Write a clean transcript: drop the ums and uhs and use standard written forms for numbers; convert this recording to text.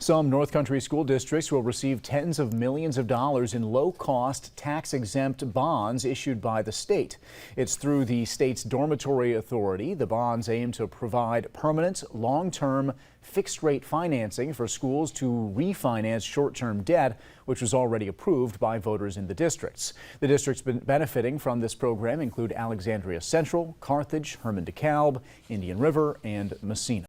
Some North Country school districts will receive tens of millions of dollars in low-cost, tax-exempt bonds issued by the state. It's through the state's dormitory authority. The bonds aim to provide permanent, long-term, fixed-rate financing for schools to refinance short-term debt, which was already approved by voters in the districts. The districts benefiting from this program include Alexandria Central, Carthage, Herman DeKalb, Indian River, and Messina.